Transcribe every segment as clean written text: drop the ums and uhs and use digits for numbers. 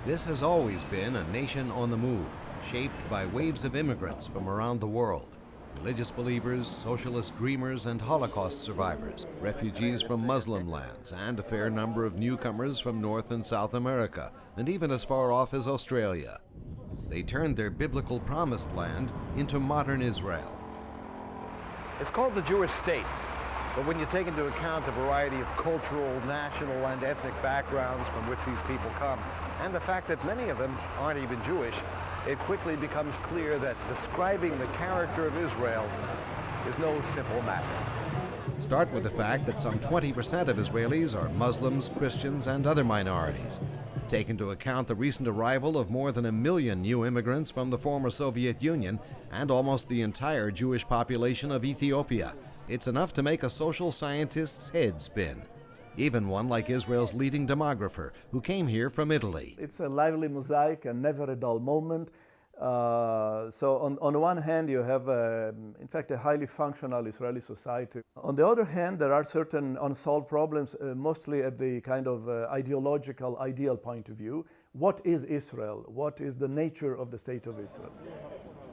This has always been a nation on the move, shaped by waves of immigrants from around the world. Religious believers, socialist dreamers, and Holocaust survivors, refugees from Muslim lands, and a fair number of newcomers from North and South America, and even as far off as Australia. They turned their biblical promised land into modern Israel. It's called the Jewish state, but when you take into account the variety of cultural, national, and ethnic backgrounds from which these people come, and the fact that many of them aren't even Jewish, it quickly becomes clear that describing the character of Israel is no simple matter. Start with the fact that some 20% of Israelis are Muslims, Christians, and other minorities. Take into account the recent arrival of more than 1 million new immigrants from the former Soviet Union and almost the entire Jewish population of Ethiopia. It's enough to make a social scientist's head spin. Even one like Israel's leading demographer, who came here from Italy. It's a lively mosaic and never a dull moment. So on one hand, you have, in fact, a highly functional Israeli society. On the other hand, there are certain unsolved problems, mostly at the kind of ideological, ideal point of view. What is Israel? What is the nature of the state of Israel?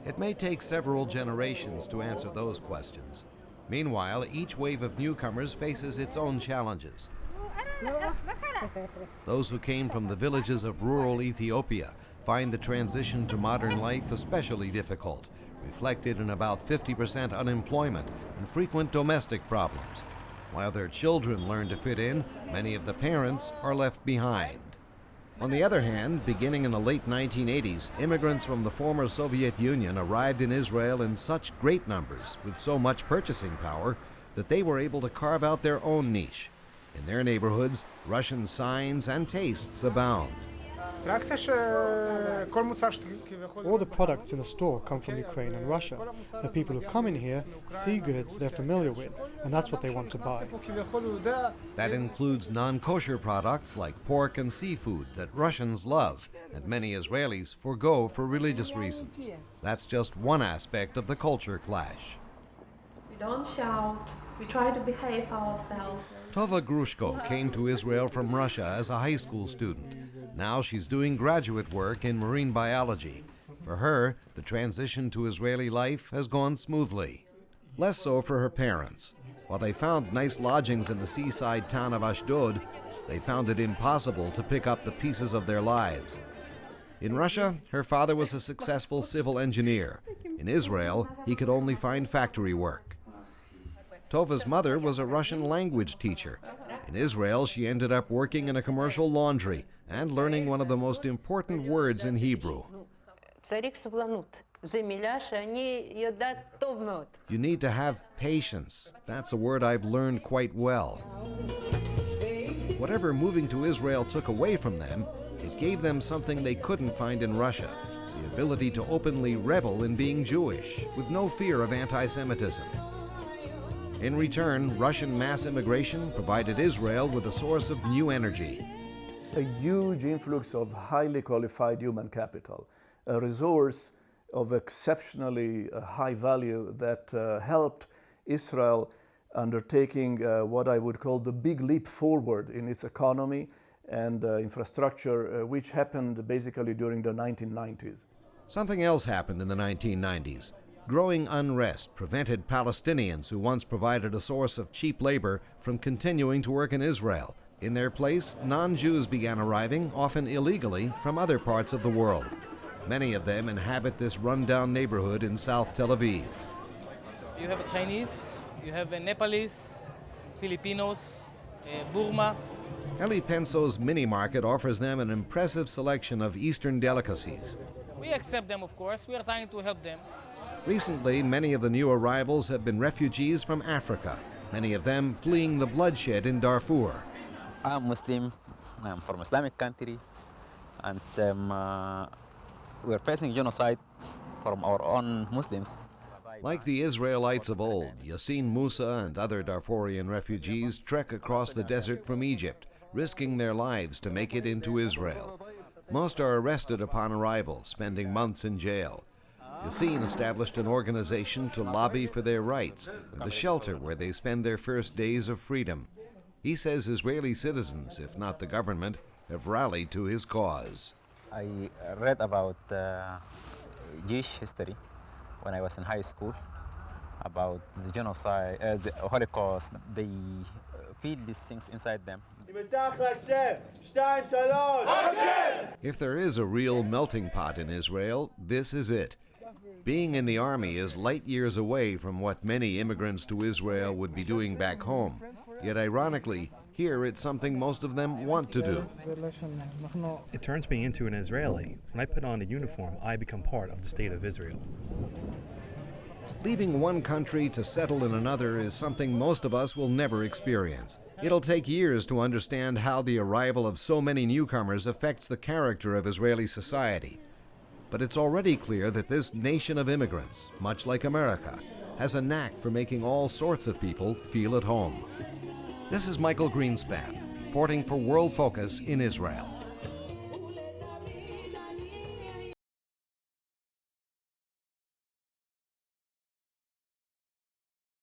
It may take several generations to answer those questions. Meanwhile, each wave of newcomers faces its own challenges. Those who came from the villages of rural Ethiopia find the transition to modern life especially difficult, reflected in about 50% unemployment and frequent domestic problems. While their children learn to fit in, many of the parents are left behind. On the other hand, beginning in the late 1980s, immigrants from the former Soviet Union arrived in Israel in such great numbers, with so much purchasing power, that they were able to carve out their own niche. In their neighborhoods, Russian signs and tastes abound. All the products in the store come from Ukraine and Russia. The people who come in here see goods they're familiar with, and that's what they want to buy. That includes non-kosher products like pork and seafood that Russians love, and many Israelis forgo for religious reasons. That's just one aspect of the culture clash. We don't shout. We try to behave ourselves. Tova Grushko came to Israel from Russia as a high school student. Now she's doing graduate work in marine biology. For her, the transition to Israeli life has gone smoothly. Less so for her parents. While they found nice lodgings in the seaside town of Ashdod, they found it impossible to pick up the pieces of their lives. In Russia, her father was a successful civil engineer. In Israel, he could only find factory work. Tova's mother was a Russian language teacher. In Israel, she ended up working in a commercial laundry and learning one of the most important words in Hebrew. You need to have patience. That's a word I've learned quite well. Whatever moving to Israel took away from them, it gave them something they couldn't find in Russia: the ability to openly revel in being Jewish, with no fear of anti-Semitism. In return, Russian mass immigration provided Israel with a source of new energy. A huge influx of highly qualified human capital, a resource of exceptionally high value that helped Israel undertaking what I would call the big leap forward in its economy and infrastructure, which happened basically during the 1990s. Something else happened in the 1990s. Growing unrest prevented Palestinians who once provided a source of cheap labor from continuing to work in Israel. In their place, non-Jews began arriving, often illegally, from other parts of the world. Many of them inhabit this rundown neighborhood in South Tel Aviv. You have Chinese, you have Nepalese, Filipinos, Burma. Eli Penso's mini market offers them an impressive selection of Eastern delicacies. We accept them, of course. We are trying to help them. Recently, many of the new arrivals have been refugees from Africa, many of them fleeing the bloodshed in Darfur. I'm Muslim, I'm from Islamic country, and we're facing genocide from our own Muslims. Like the Israelites of old, Yassin Musa and other Darfurian refugees trek across the desert from Egypt, risking their lives to make it into Israel. Most are arrested upon arrival, spending months in jail. Yassin established an organization to lobby for their rights and a shelter where they spend their first days of freedom. He says Israeli citizens, if not the government, have rallied to his cause. I read about Jewish history when I was in high school, about the genocide, the Holocaust. They feel these things inside them. If there is a real melting pot in Israel, this is it. Being in the army is light years away from what many immigrants to Israel would be doing back home. Yet ironically, here it's something most of them want to do. It turns me into an Israeli. When I put on the uniform, I become part of the state of Israel. Leaving one country to settle in another is something most of us will never experience. It'll take years to understand how the arrival of so many newcomers affects the character of Israeli society. But it's already clear that this nation of immigrants, much like America, has a knack for making all sorts of people feel at home. This is Michael Greenspan, reporting for Worldfocus in Israel.